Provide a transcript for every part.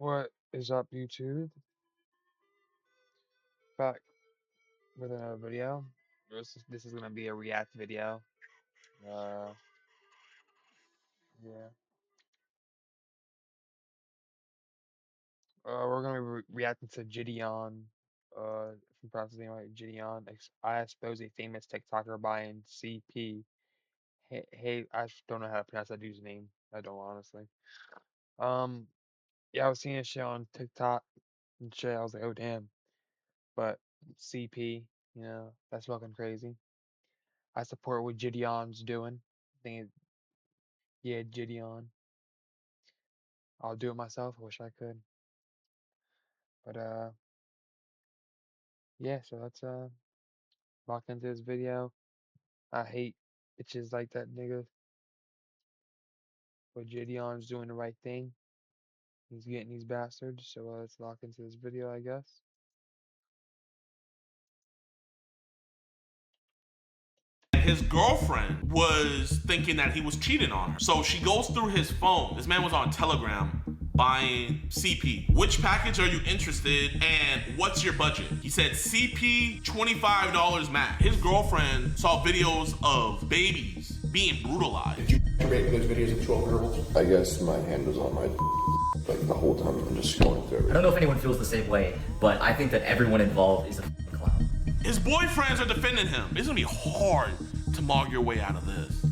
What is up, YouTube? Back with another video. This is gonna be a react video. Uh, yeah. We're gonna be reacting to Jidion. If I'm pronouncing it right, Jidion. I expose a famous TikToker buying CP. Hey, I don't know how to pronounce that dude's name. I don't honestly. Um, yeah, I was seeing this shit on TikTok and shit. I was like, oh damn. But CP, that's fucking crazy. I support what Jidion's doing. I think Yeah, Jidion. I'll do it myself. I wish I could. But yeah, so let's walk into this video. I hate bitches like that nigga. But Jidion's doing the right thing. He's getting these bastards. So let's lock into this video, I guess. His girlfriend was thinking that he was cheating on her. So she goes through his phone. This man was on Telegram buying CP. Which package are you interested in and what's your budget? He said CP $25 max. His girlfriend saw videos of babies being brutalized. Did you rate those videos of 12 girls? I guess my hand was on my like the whole time. I'm just going through it. I don't know if anyone feels the same way, but I think that everyone involved is a clown. His boyfriends are defending him. It's gonna be hard to mog your way out of this.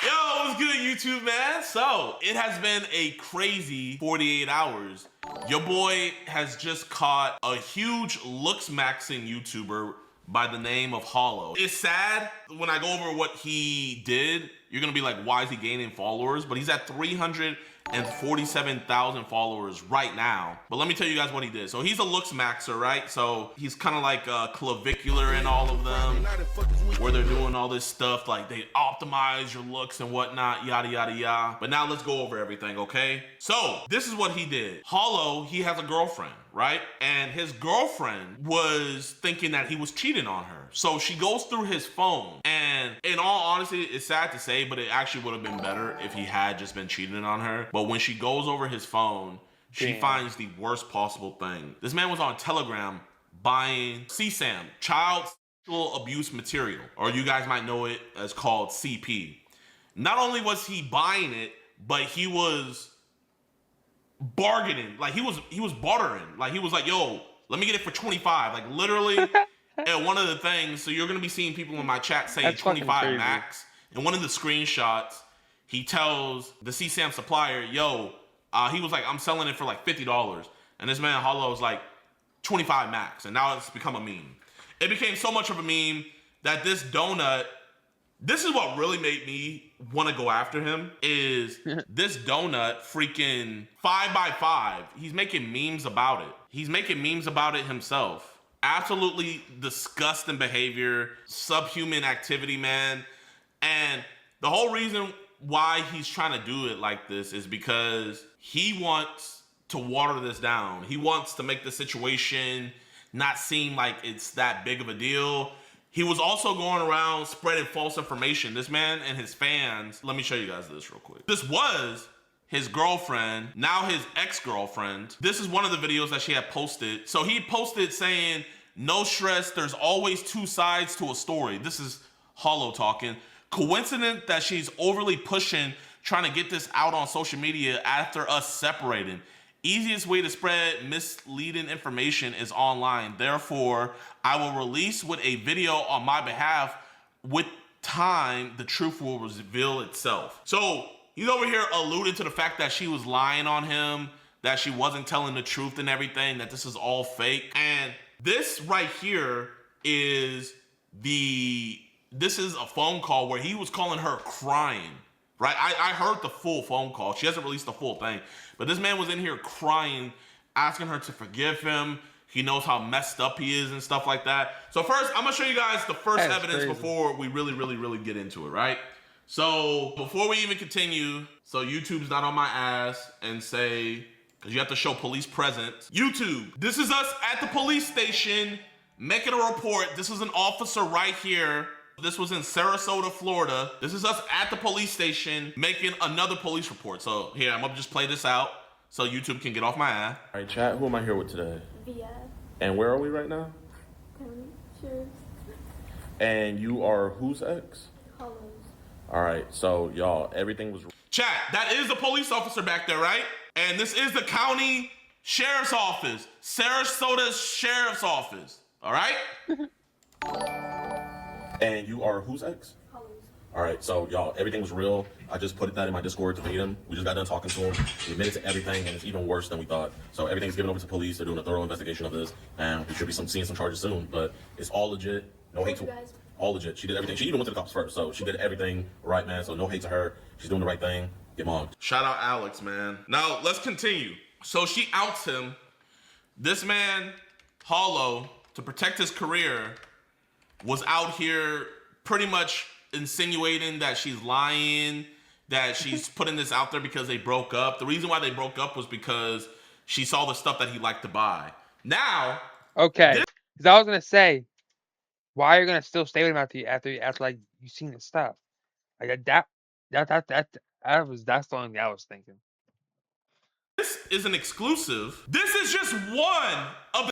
Yo, what's good, YouTube, man? So, it has been a crazy 48 hours. Your boy has just caught a huge looks-maxing YouTuber by the name of Hollow. It's sad when I go over what he did. You're gonna be like, why is he gaining followers? But he's at 347,000 followers right now. But let me tell you guys what he did. So he's a looks maxer, right? So he's kind of like clavicular in all of them, where they're doing all this stuff, like they optimize your looks and whatnot, yada, yada, yada. But now let's go over everything, okay? So this is what he did. Hollow, he has a girlfriend, right? And his girlfriend was thinking that he was cheating on her. So she goes through his phone, and in all honesty, it's sad to say, but it actually would have been better if he had just been cheating on her. But when she goes over his phone, she finds the worst possible thing. This man was on Telegram buying CSAM, child sexual abuse material, or you guys might know it as called CP. Not only was he buying it, but he was bargaining. Like he was bartering. Like he was like, yo, let me get it for 25. Like literally at one of the things, so you're gonna be seeing people in my chat say 25 max. And one of the screenshots, he tells the CSAM supplier, yo, he was like, I'm selling it for like $50. And this man Hollow was like 25 max. And now it's become a meme. It became so much of a meme that this donut, this is what really made me want to go after him, is this donut freaking 5x5. He's making memes about it. He's making memes about it himself. Absolutely disgusting behavior, subhuman activity, man. And the whole reason why he's trying to do it like this is because he wants to water this down. He wants to make the situation not seem like it's that big of a deal. He was also going around spreading false information. This man and his fans, let me show you guys this real quick. This was his girlfriend, now his ex-girlfriend. This is one of the videos that she had posted. So he posted saying, no stress, there's always two sides to a story. This is Hollow talking. Coincident that she's overly pushing, trying to get this out on social media after us separating. Easiest way to spread misleading information is online. Therefore, I will release with a video on my behalf. With time, the truth will reveal itself. So he's over here alluding to the fact that she was lying on him, that she wasn't telling the truth and everything, that this is all fake. And this right here is this is a phone call where he was calling her crying, right? I heard the full phone call. She hasn't released the full thing, but this man was in here crying, asking her to forgive him. He knows how messed up he is and stuff like that. So first, I'm gonna show you guys the first evidence before we really get into it, right? So before we even continue, so YouTube's not on my ass and say, because you have to show police presence. YouTube, this is us at the police station making a report. This is an officer right here This was in Sarasota, Florida. This is us at the police station making another police report. So here, I'm gonna just play this out so YouTube can get off my ass. All right, chat. Who am I here with today? Via And where are we right now? Cheers. And you are whose ex? Hollows. All right, so y'all, everything was. Chat, that is a police officer back there, right? And this is the county sheriff's office, Sarasota Sheriff's Office. All right? And you are whose ex? Hollows. All right, so y'all, everything was real. I just put that in my Discord to meet him. We just got done talking to him. He admitted to everything, and it's even worse than we thought. So everything's given over to police. They're doing a thorough investigation of this, and we should be seeing some charges soon. But it's all legit. No hate to all legit. She did everything. She even went to the cops first, so she did everything right, man. So no hate to her. She's doing the right thing. Get mogged. Shout out Alex, man. Now let's continue. So she outs him. This man, Hollow, to protect his career, was out here pretty much insinuating that she's lying, that she's putting this out there because they broke up. The reason why they broke up was because she saw the stuff that he liked to buy. Now, Okay, because I was gonna say, why are you gonna still stay with him after like you seen his stuff? Like that's the only thing I was thinking. this is an exclusive. This is just one of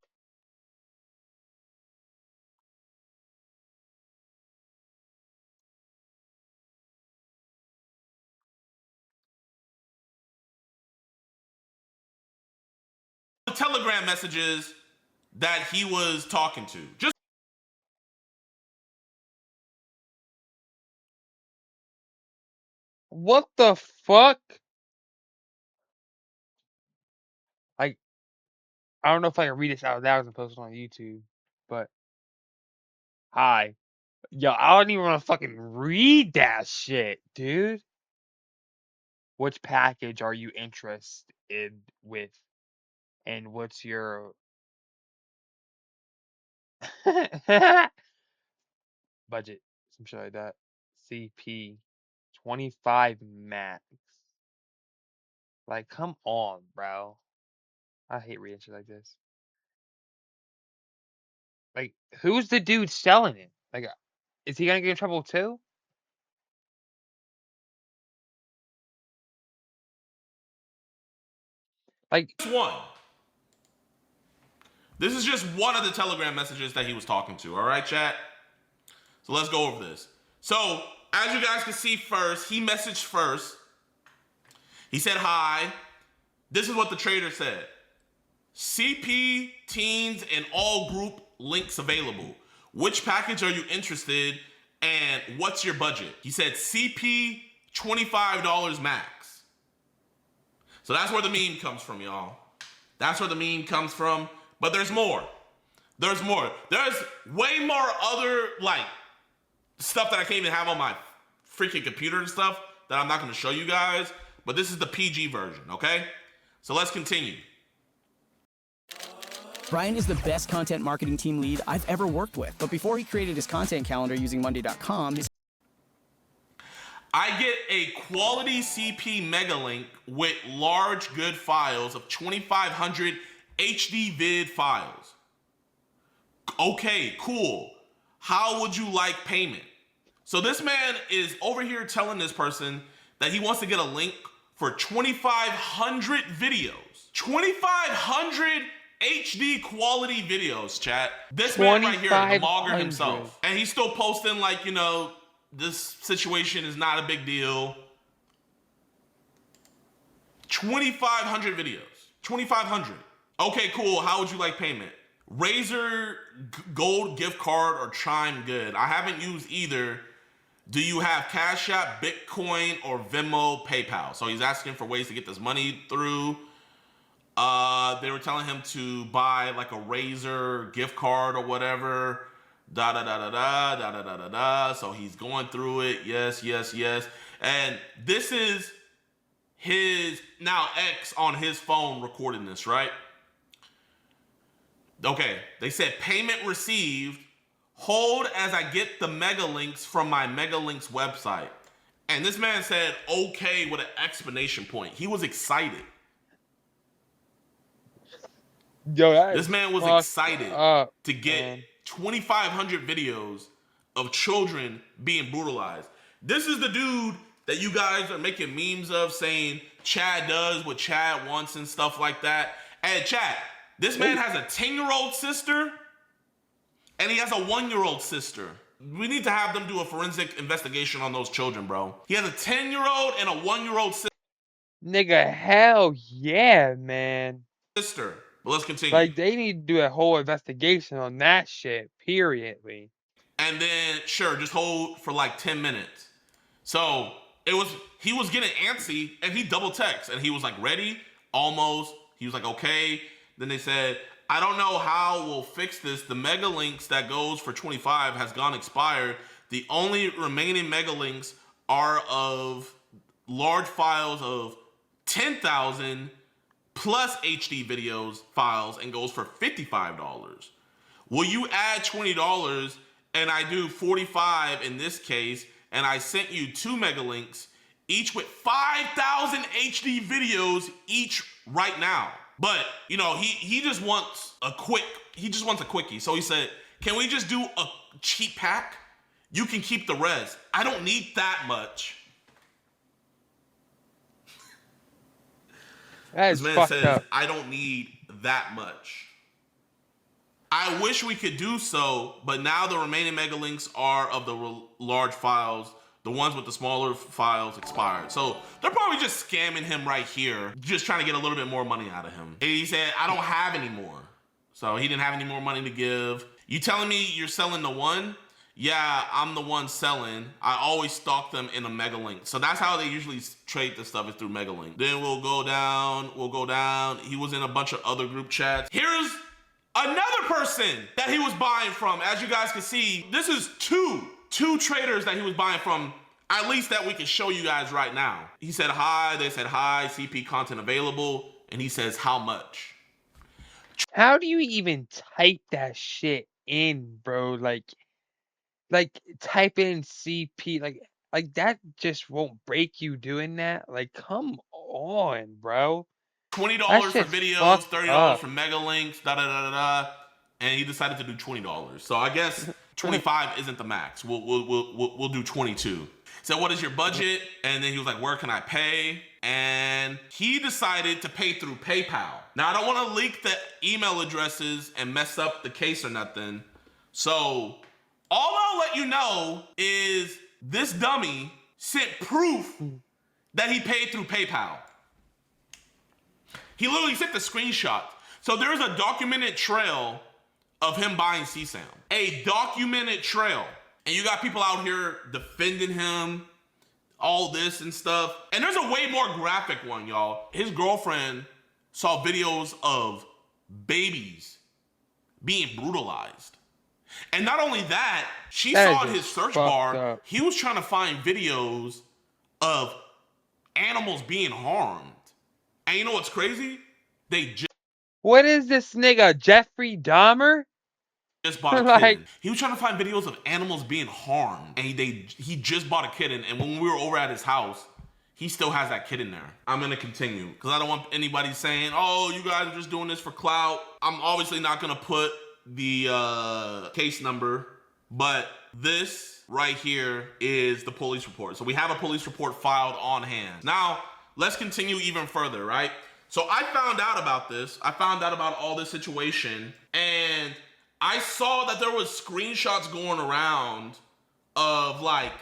the Telegram messages that he was talking to. Just What the fuck? Like, I don't know if I can read this out loud and post it on YouTube, but hi. Yo, I don't even want to fucking read that shit, dude. Which package are you interested with? And what's your budget? Some shit like that. CP 25 max. Like, come on, bro. I hate reading shit like this. Like, who's the dude selling it? Like, is he gonna get in trouble too? Like, one. This is just one of the Telegram messages that he was talking to. All right, chat? So let's go over this. So, as you guys can see first, he messaged first. He said, hi. This is what the trader said. CP, teens, and all group links available. Which package are you interested in, and what's your budget? He said CP, $25 max. So that's where the meme comes from, y'all. That's where the meme comes from. But there's more. There's more. There's way more other, like, stuff that I can't even have on my freaking computer and stuff that I'm not going to show you guys. But this is the PG version, okay? So let's continue. Brian is the best content marketing team lead I've ever worked with. But before he created his content calendar using Monday.com, I get a quality CP mega link with large good files of 2500 HD vid files. Okay, cool. How would you like payment? So this man is over here telling this person that he wants to get a link for 2500 videos. 2500 HD quality videos, chat. This man right here, the mogger himself. And he's still posting like, you know, this situation is not a big deal. 2,500 videos. 2,500. Okay, cool. How would you like payment? Razer Gold gift card or Chime Good? I haven't used either. Do you have Cash App, Bitcoin, or Venmo, PayPal? So he's asking for ways to get this money through. They were telling him to buy like a Razer gift card or whatever. Da da da da da da da da da da. So he's going through it. Yes, yes, yes. And this is his now ex on his phone recording this, right? Okay, they said payment received. Hold as I get the mega links from my mega links website. And this man said okay with an exclamation point. He was excited. Yo, this man was excited to get 2,500 videos of children being brutalized. This is the dude that you guys are making memes of, saying Chad does what Chad wants and stuff like that. And Chad, this man has a 10-year-old sister and he has a 1-year-old sister. We need to have them do a forensic investigation on those children, bro. He has a 10-year-old and a 1-year-old Nigga, hell yeah, man. sister. But let's continue. Like, they need to do a whole investigation on that shit, periodly. And then, sure, just hold for like 10 minutes. So he was getting antsy and he double texted and he was like, ready? Almost. He was like, okay. Then they said, I don't know how we'll fix this. The mega links that goes for 25 has gone expired. The only remaining mega links are of large files of 10,000 plus HD videos files and goes for $55. Will you add $20 and I do 45 in this case, and I sent you 2 mega links, each with 5,000 HD videos each right now. But, you know, he just wants a quickie. So he said, can we just do a cheap pack? You can keep the rest. I don't need that much. That is This man fucked says, up. I don't need that much. I wish we could do so, but now the remaining mega links are of the large files. The ones with the smaller files expired. So they're probably just scamming him right here, just trying to get a little bit more money out of him. And he said, I don't have any more. So he didn't have any more money to give. You telling me you're selling the one? Yeah, I'm the one selling. I always stock them in a mega link. So that's how they usually trade this stuff, is through mega link. Then we'll go down. He was in a bunch of other group chats. Here's another person that he was buying from. As you guys can see, this is two traders that he was buying from, at least that we can show you guys right now. He said hi, they said hi, CP content available, and he says how much. How do you even type that shit in, bro? Like type in CP, like that just won't break you doing that. Like, come on, bro. $20 That for shit's videos, fucked $30 up. for mega links, and he decided to do $20. So I guess 25 isn't the max. We'll do 22. So what is your budget? And then he was like, where can I pay? And he decided to pay through PayPal. Now I don't want to leak the email addresses and mess up the case or nothing. So all I'll let you know is this dummy sent proof that he paid through PayPal. He literally sent the screenshot. So there's a documented trail of him buying CSAM. A documented trail. And you got people out here defending him, all this and stuff. And there's a way more graphic one, y'all. His girlfriend saw videos of babies being brutalized. And not only that, she saw in his search bar, he was trying to find videos of animals being harmed. And you know what's crazy? What is this nigga, Jeffrey Dahmer? Just bought a kitten. He was trying to find videos of animals being harmed, and he just bought a kitten. And when we were over at his house, he still has that kitten there. I'm gonna continue because I don't want anybody saying, "Oh, you guys are just doing this for clout." I'm obviously not gonna put the case number, but this right here is the police report. So we have a police report filed on hand. Now let's continue even further, right? So I found out about this. I found out about all this situation, and I saw that there was screenshots going around of like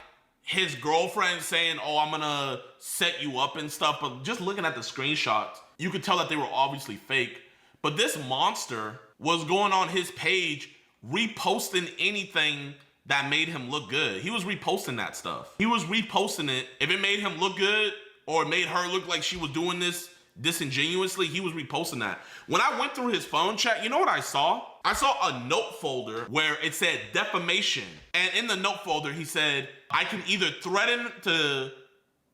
his girlfriend saying, oh, I'm gonna set you up and stuff. But just looking at the screenshots, you could tell that they were obviously fake. But this monster was going on his page, reposting anything that made him look good. He was reposting that stuff. He was reposting it. If it made him look good or it made her look like she was doing this disingenuously, he was reposting that. When I went through his phone chat, you know what I saw? I saw a note folder where it said defamation. And in the note folder, he said, I can either threaten to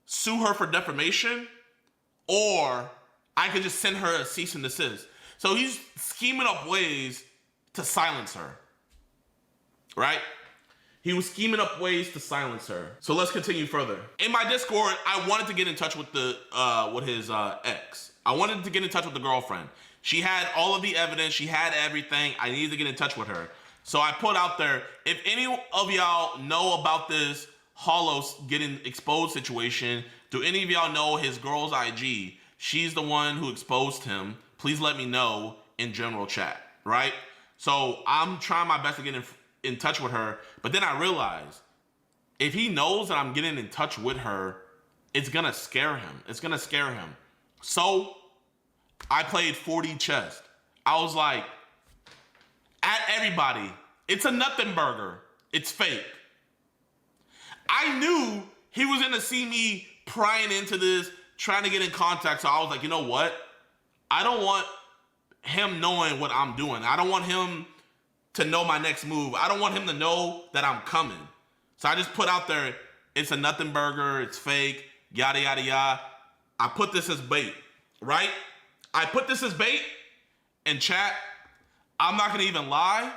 sue her for defamation or I could just send her a cease and desist. So he's scheming up ways to silence her, right? He was scheming up ways to silence her. So let's continue further. In my Discord, I wanted to get in touch with his ex. I wanted to get in touch with the girlfriend. She had all of the evidence. She had everything. I needed to get in touch with her. So I put out there, if any of y'all know about this Hollow getting exposed situation, do any of y'all know his girl's IG? She's the one who exposed him. Please let me know in general chat, right? So I'm trying my best to get in touch with her, but then I realized if he knows that I'm getting in touch with her, it's gonna scare him. It's gonna scare him. So I played 4D chess. I was like, at everybody, it's a nothing burger. It's fake. I knew he was gonna see me prying into this, trying to get in contact. So I was like, you know what? I don't want him knowing what I'm doing. I don't want him to know my next move. I don't want him to know that I'm coming. So I just put out there, it's a nothing burger, it's fake, yada, yada, yada. I put this as bait, right? I put this as bait in chat. I'm not gonna even lie.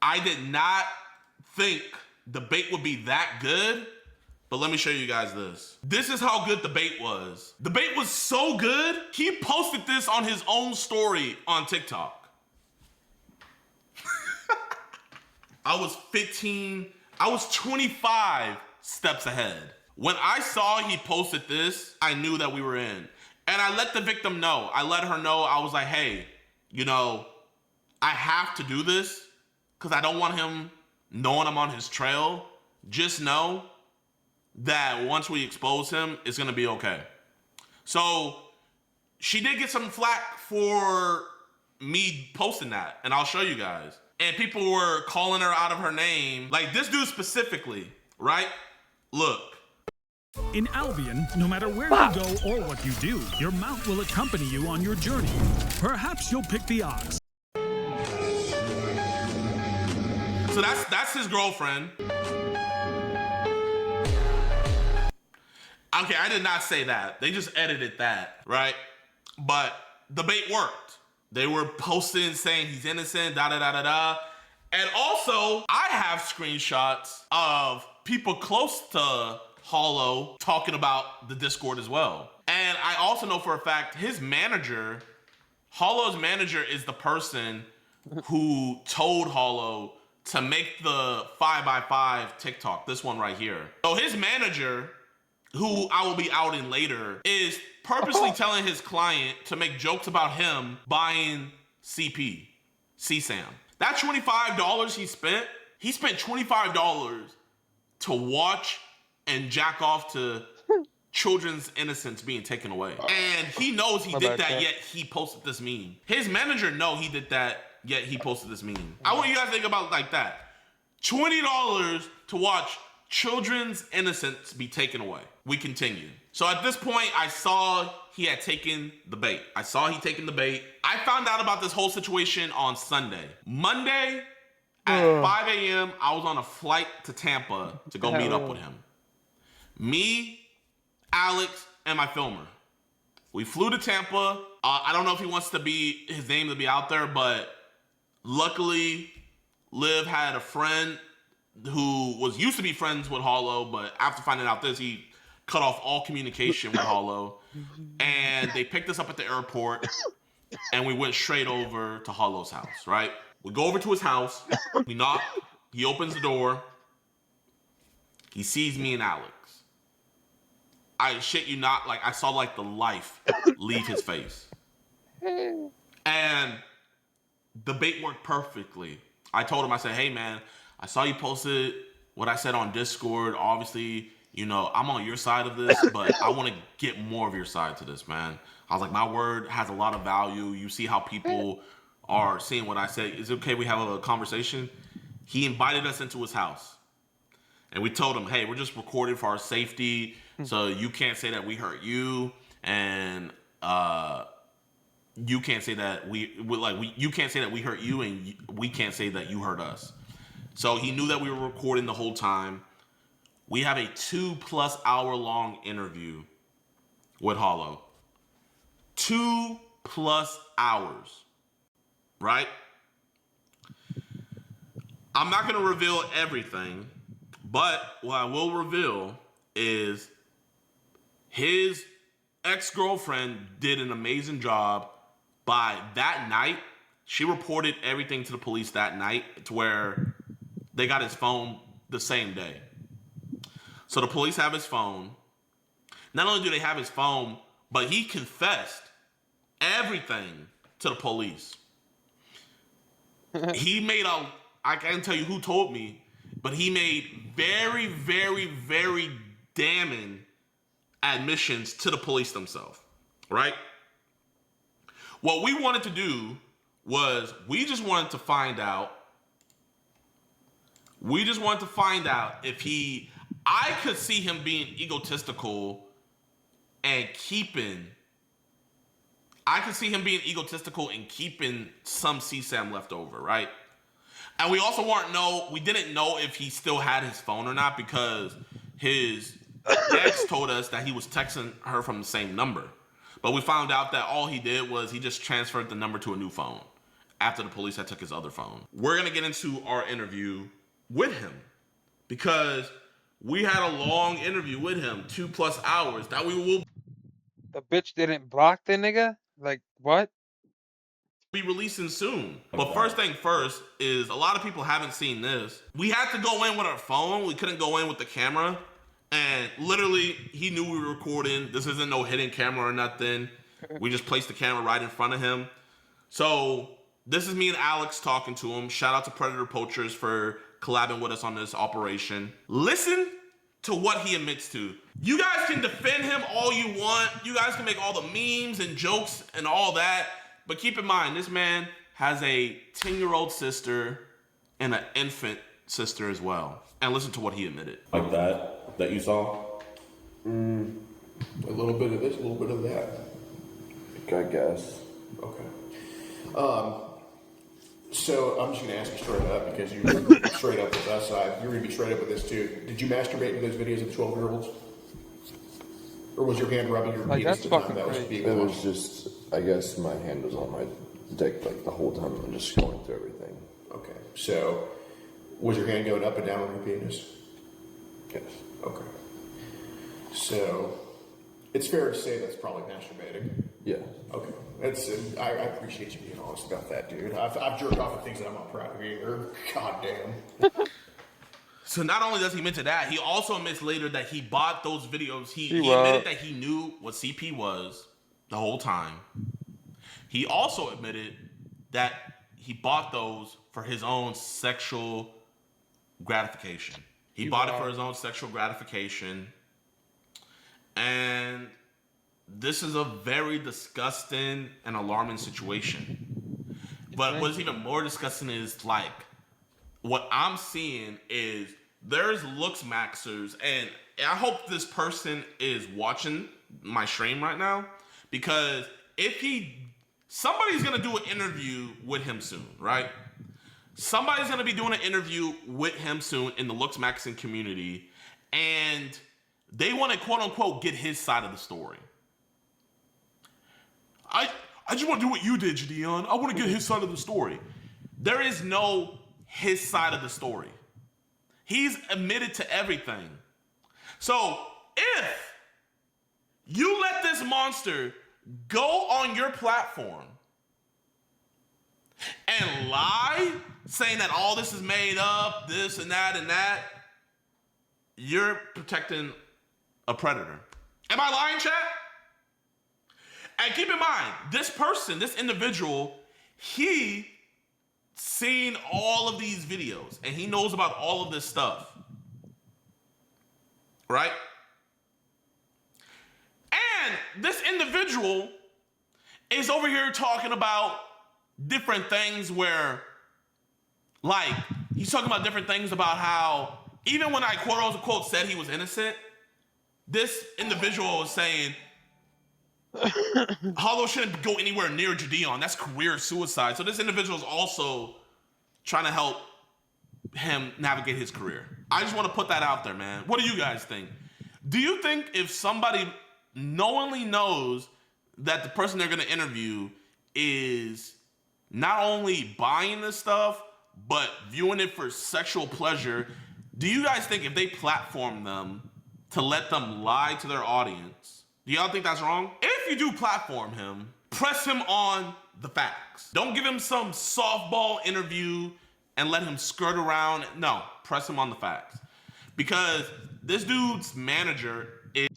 I did not think the bait would be that good, but let me show you guys this. This is how good the bait was. The bait was so good, he posted this on his own story on TikTok. I was 25 steps ahead. When I saw he posted this, I knew that we were in. And I let the victim know. I let her know. I was like, hey, you know, I have to do this because I don't want him knowing I'm on his trail. Just know that once we expose him, it's gonna be okay. So she did get some flack for me posting that, and I'll show you guys. And people were calling her out of her name. Like this dude specifically, right? Look. In Albion, no matter where you go or what you do, your mount will accompany you on your journey. Perhaps you'll pick the ox. So that's his girlfriend. Okay, I did not say that. They just edited that, right? But the bait worked. They were posting saying he's innocent, da da da da da. And also, I have screenshots of people close to Hollow talking about the Discord as well. And I also know for a fact his manager, Hollow's manager, is the person who told Hollow to make the 5x5 TikTok, this one right here. So his manager, who I will be outing later, is purposely telling his client to make jokes about him buying CSAM. That $25 he spent $25 to watch and jack off to children's innocence being taken away. And he knows he did that, yet he posted this meme. His manager know he did that, yet he posted this meme. I want you guys to think about it like that. $20 to watch children's innocence be taken away. We continue. So at this point, I saw he had taken the bait. I found out about this whole situation on Sunday. Monday at 5 a.m., I was on a flight to Tampa to go meet up with him. Me, Alex, and my filmer. We flew to Tampa. I don't know if he wants his name to be out there, but luckily, Liv had a friend who used to be friends with Hollow, but after finding out this, he cut off all communication with Hollow. And they picked us up at the airport, and we went straight over to Hollow's house, right? We go over to his house. We knock. He opens the door. He sees me and Alex. I shit you not, like I saw like the life leave his face. And the bait worked perfectly. I told him, I said, hey man, I saw you posted what I said on Discord. Obviously, you know, I'm on your side of this, but I want to get more of your side to this, man. I was like, my word has a lot of value. You see how people are seeing what I say. Is it okay we have a conversation? He invited us into his house. And we told him, hey, we're just recording for our safety, so you can't say that we hurt you, and you can't say that you can't say that we hurt you, and we can't say that you hurt us. So he knew that we were recording the whole time. We have a 2+ hour long interview with Hollow. 2+ hours, right? I'm not gonna reveal everything, but what I will reveal is his ex-girlfriend did an amazing job by that night She reported everything to the police that night, to where they got his phone the same day. So the police have his phone. Not only do they have his phone, but he confessed everything to the police. He made I can't tell you who told me, but he made very, very, very damning admissions to the police themselves, right? What we wanted to do was we just wanted to find out if I could see him being egotistical and keeping some CSAM left over, right? And we also we didn't know if he still had his phone or not, because his ex told us that he was texting her from the same number. But we found out that all he did was he just transferred the number to a new phone after the police had took his other phone. We're going to get into our interview with him, because we had a long interview with him, 2+ hours, that we will The bitch didn't block the nigga? Like, what? be releasing soon. But first thing first is, a lot of people haven't seen this. We had to go in with our phone. We couldn't go in with the camera. And literally, he knew we were recording. This isn't no hidden camera or nothing. We just placed the camera right in front of him. So this is me and Alex talking to him. Shout out to Predator Poachers for collabing with us on this operation. Listen to what he admits to. You guys can defend him all you want. You guys can make all the memes and jokes and all that. But keep in mind, this man has a 10-year-old sister and an infant sister as well. And listen to what he admitted. Like that you saw? A little bit of this, a little bit of that. I guess. Okay. So I'm just gonna ask you straight up, because you were straight up with us. You're gonna be straight up with this too. Did you masturbate to those videos of the 12-year-olds? Or was your hand rubbing your Like, penis that's at the time fucking that was crazy. being It was watched? just, I guess my hand was on my dick like the whole time. I'm just going through everything. Okay. So was your hand going up and down on your penis? Yes. Okay. So it's fair to say that's probably masturbating. Yeah. Okay. I appreciate you being honest about that, dude. I've jerked off at things that I'm not proud of either. God damn. So not only does he admit to that, he also admits later that he bought those videos. He admitted that he knew what CP was the whole time. He also admitted that he bought those for his own sexual gratification. He bought it for his own sexual gratification. And this is a very disgusting and alarming situation. But what's even more disgusting is, like, what I'm seeing is there's looks maxers, and I hope this person is watching my stream right now, because somebody's gonna do an interview with him soon, right? Somebody's gonna be doing an interview with him soon in the looks maxing community, and they want to quote unquote get his side of the story. I just want to do what you did, jidion. I want to get his side of the story. There is no his side of the story. He's admitted to everything. So if you let this monster go on your platform and lie, saying that all this is made up, this and that, you're protecting a predator. Am I lying, chat? And keep in mind, this person, this individual, he seen all of these videos and he knows about all of this stuff. Right? And this individual is over here talking about different things where, like, he's talking about different things about how, even when I quote unquote said he was innocent, this individual was saying, Hollow shouldn't go anywhere near jidion. That's career suicide. So this individual is also trying to help him navigate his career. I just want to put that out there, man. What do you guys think? Do you think if somebody knowingly knows that the person they're going to interview is not only buying this stuff, but viewing it for sexual pleasure, do you guys think if they platform them to let them lie to their audience, do y'all think that's wrong? If you do platform him, press him on the facts. Don't give him some softball interview and let him skirt around. No, press him on the facts. Because this dude's manager is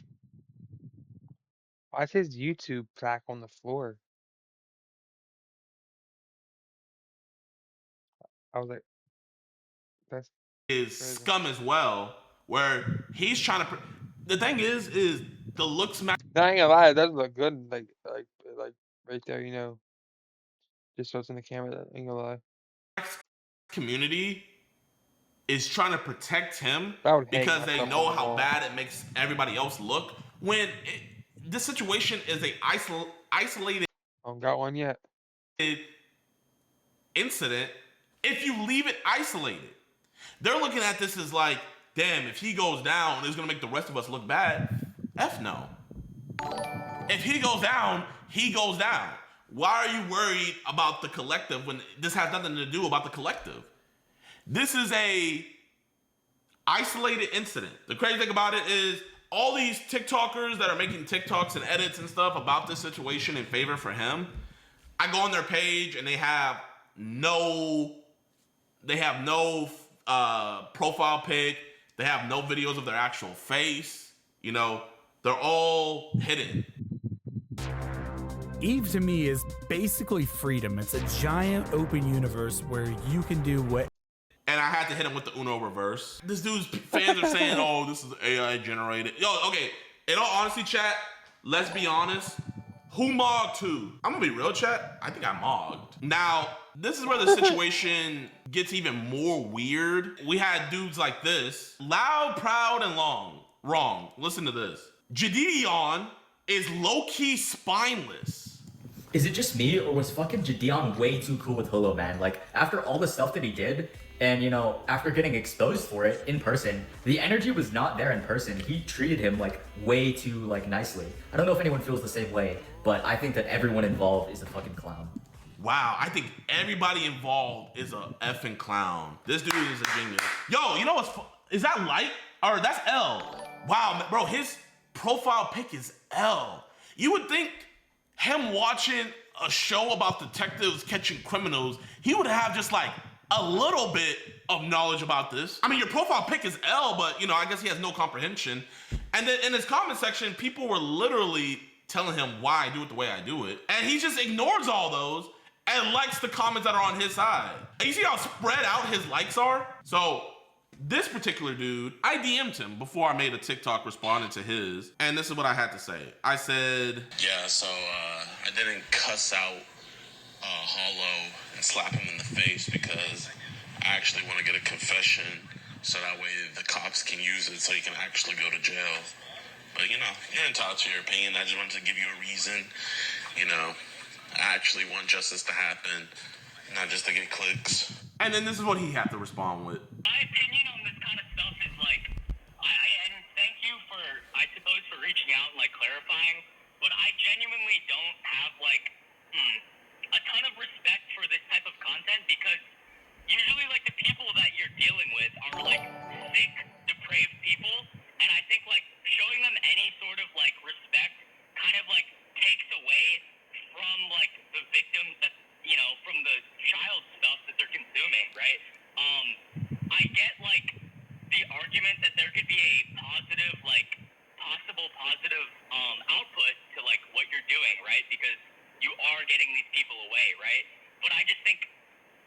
Why is his YouTube plaque on the floor? I was like, that's crazy. scum as well, where he's trying to. The thing is the looks match No, I ain't gonna lie, it does look good, like right there, just shows in the camera. That ain't gonna lie. community is trying to protect him I would hang because they myself know on the how wall. bad it makes everybody else look. When this situation is a isolated I don't got one yet. incident, if you leave it isolated, they're looking at this as like, damn, if he goes down, it's gonna make the rest of us look bad. F no. If he goes down, he goes down. Why are you worried about the collective when this has nothing to do about the collective? This is a isolated incident. The crazy thing about it is all these TikTokers that are making TikToks and edits and stuff about this situation in favor for him, I go on their page and they have no profile pic. They have no videos of their actual face. They're all hidden. Eve to me is basically freedom. It's a giant open universe where you can do what. And I had to hit him with the Uno reverse. This dude's fans are saying, oh, this is AI generated. Yo, okay, in all honesty, chat, let's be honest. Who mogged who? I'm gonna be real, chat. I think I mogged. Now, this is where the situation gets even more weird. We had dudes like this. Loud, proud, and long. Wrong. Listen to this. Jidion is low-key spineless. Is it just me, or was fucking Jidion way too cool with Holo, man? Like, after all the stuff that he did, and, after getting exposed for it in person, the energy was not there in person. He treated him, way too, nicely. I don't know if anyone feels the same way, but I think that everyone involved is a fucking clown. Wow, I think everybody involved is a effing clown. This dude is a genius. Yo, you know what's is that light? Or that's L. Wow, bro, his profile pic is L. You would think him watching a show about detectives catching criminals, he would have just a little bit of knowledge about this. I mean, your profile pic is L, but I guess he has no comprehension. And then in his comment section, people were literally telling him why I do it the way I do it. And he just ignores all those and likes the comments that are on his side. And you see how spread out his likes are? So this particular dude, I DM'd him before I made a TikTok responding to his, and this is what I had to say. I said, yeah, so I didn't cuss out Hollow and slap him in the face because I actually want to get a confession so that way the cops can use it so you can actually go to jail. But you're entitled to your opinion. I just wanted to give you a reason. I actually want justice to happen, not just to get clicks. And then this is what he had to respond with. My opinion on this kind of stuff is and thank you for, I suppose, for reaching out and clarifying, but I genuinely don't have a ton of respect for this type of content because usually the people that you're dealing with are sick, depraved people, and I think showing them any sort of respect kind of takes away from the victims that from the child stuff that they're consuming, right? I get the argument that there could be a positive possible positive output to what you're doing, right? Because you are getting these people away, right? But I just think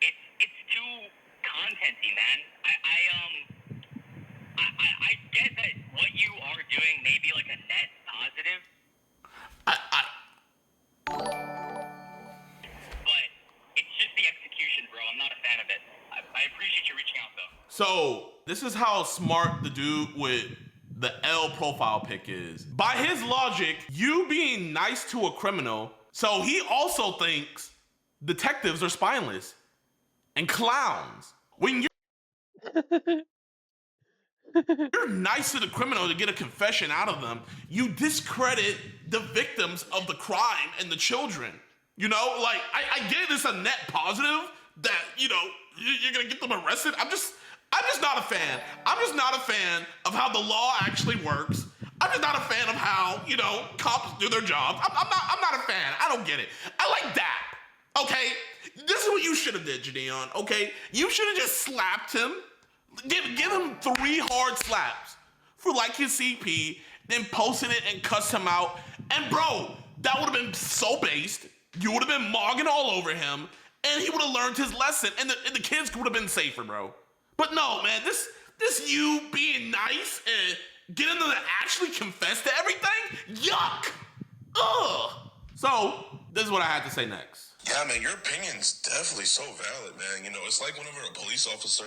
it's too contenty, man. I get that what you are doing may be a net positive. But it's just the execution, bro. I'm not a fan of it. I appreciate you reaching out, though. So this is how smart the dude with the L profile pic is. By his logic, you being nice to a criminal, so he also thinks detectives are spineless and clowns. When you're nice to the criminal to get a confession out of them, you discredit the victims of the crime and the children. I get it's a net positive that, you're gonna get them arrested. I'm just not a fan. I'm just not a fan of how the law actually works. I'm just not a fan of how, cops do their job. I'm not a fan. I don't get it. I like Dap. Okay, this is what you should have did, Jidion. Okay, you should have just slapped him. Give him 3 hard slaps for like his CP, then posted it and cussed him out. And bro, that would have been so based. You would have been mogging all over him, and he would have learned his lesson, and the kids would have been safer, bro. But no, man, this you being nice and getting them to actually confess to everything, yuck. Ugh. So this is what I had to say next. Yeah, man, your opinion's definitely so valid, man. You know, it's like whenever a police officer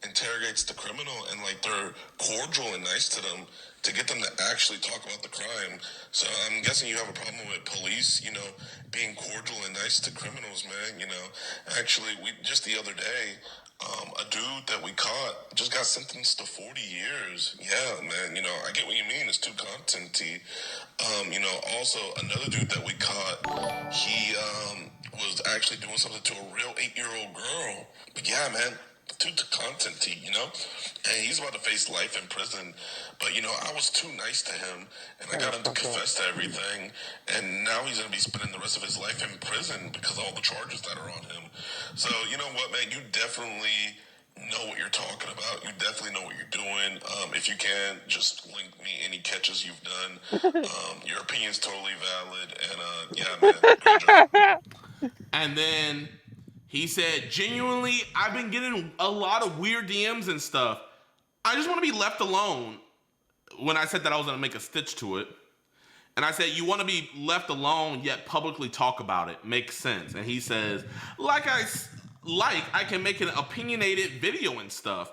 interrogates the criminal and like they're cordial and nice to them to get them to actually talk about the crime. So I'm guessing you have a problem with police, you know, being cordial and nice to criminals, man. You know, actually, we just the other day, a dude that we caught just got sentenced to 40 years. Yeah, man. You know, I get what you mean. It's too contenty. You know, also another dude that we caught, he was actually doing something to a real 8-year-old girl. But yeah, man, too contenty, you know? And he's about to face life in prison. But, you know, I was too nice to him, and I got him to confess to everything. And now he's going to be spending the rest of his life in prison because of all the charges that are on him. So, you know what, man? You definitely know what you're talking about. You definitely know what you're doing. If you can, just link me any catches you've done. Your opinion's totally valid. And, yeah, man, great job. And then he said, genuinely, I've been getting a lot of weird DMs and stuff. I just want to be left alone. When I said that I was going to make a stitch to it. And I said, you want to be left alone, yet publicly talk about it. Makes sense. And he says, I can make an opinionated video and stuff.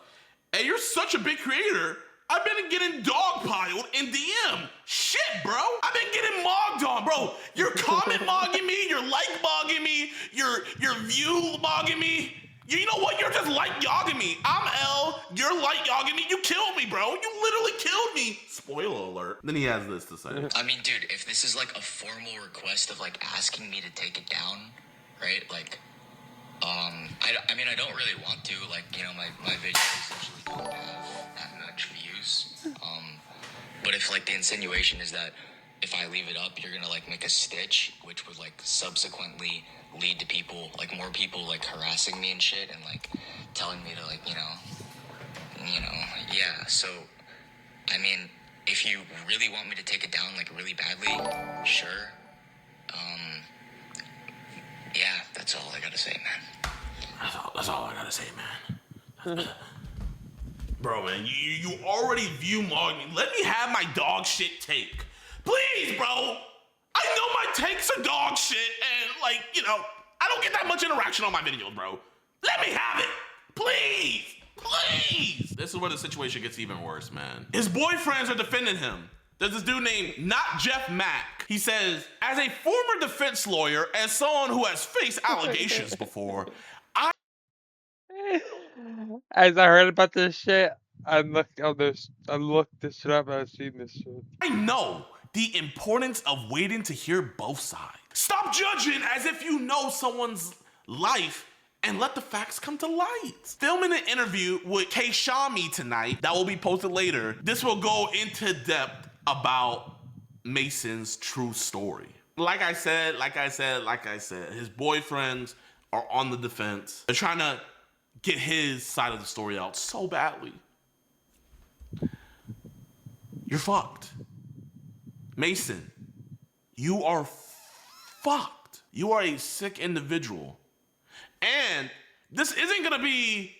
And you're such a big creator. I've been getting dogpiled in DM. Shit, bro. I've been getting mogged on, bro. You're comment mogging me. You're like mogging me. You're view mogging me. You know what? You're just like yogging me. I'm L. You're like yogging me. You killed me, bro. You literally killed me. Spoiler alert. Then he has this to say. I mean, dude, if this is like a formal request of like asking me to take it down, right? Like, I mean, I don't really want to. Like, you know, my videos usually don't have that much views. But if like the insinuation is that if I leave it up, you're gonna like make a stitch, which would like subsequently lead to people, like more people like harassing me and shit, and like telling me to like, you know, yeah. So, I mean, if you really want me to take it down like really badly, sure. Yeah, that's all I gotta say, man. That's all I gotta say, man. Bro, man, you already view mogging me. Let me have my dog shit take. Please, bro. I know my takes are dog shit, and like, you know, I don't get that much interaction on my videos, bro. Let me have it. Please. Please. This is where the situation gets even worse, man. His boyfriends are defending him. There's this dude named Not Jeff Mack. He says, as a former defense lawyer and someone who has faced allegations before, As I heard about this shit, I looked this shit up and I've seen this shit. I know the importance of waiting to hear both sides. Stop judging as if you know someone's life and let the facts come to light. Filming an interview with K. Shami tonight that will be posted later. This will go into depth about Mason's true story. Like I said, his boyfriends are on the defense. They're trying to get his side of the story out so badly. You're fucked. Mason, you are fucked. You are a sick individual. And this isn't gonna be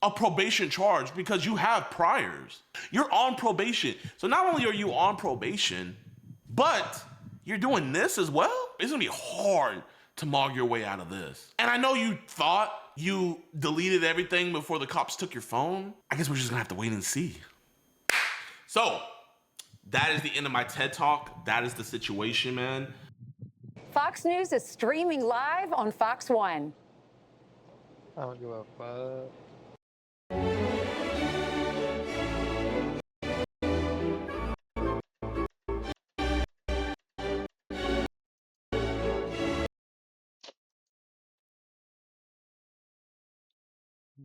a probation charge because you have priors. You're on probation. So not only are you on probation, but you're doing this as well. It's gonna be hard to mog your way out of this. And I know you thought you deleted everything before the cops took your phone. I guess we're just gonna have to wait and see. So, that is the end of my TED Talk. That is the situation, man. Fox News is streaming live on Fox One. I don't give a fuck.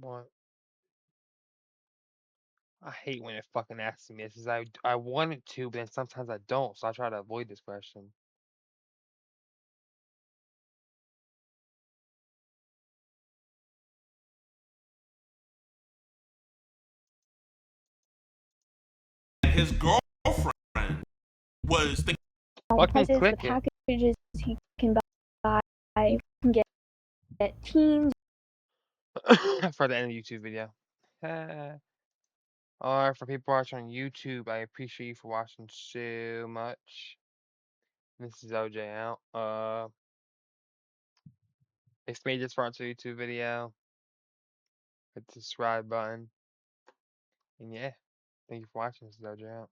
What? I hate when it fucking asks me this. Is I want it to, but then sometimes I don't, so I try to avoid this question. his girlfriend was thinking. Fucking prices, click the it. packages he can buy, you can get teens. For the end of the YouTube video. Or for people watching on YouTube, I appreciate you for watching so much. This is OJ out. If you made this far into the YouTube video, hit the subscribe button. And yeah, thank you for watching. This is OJ out.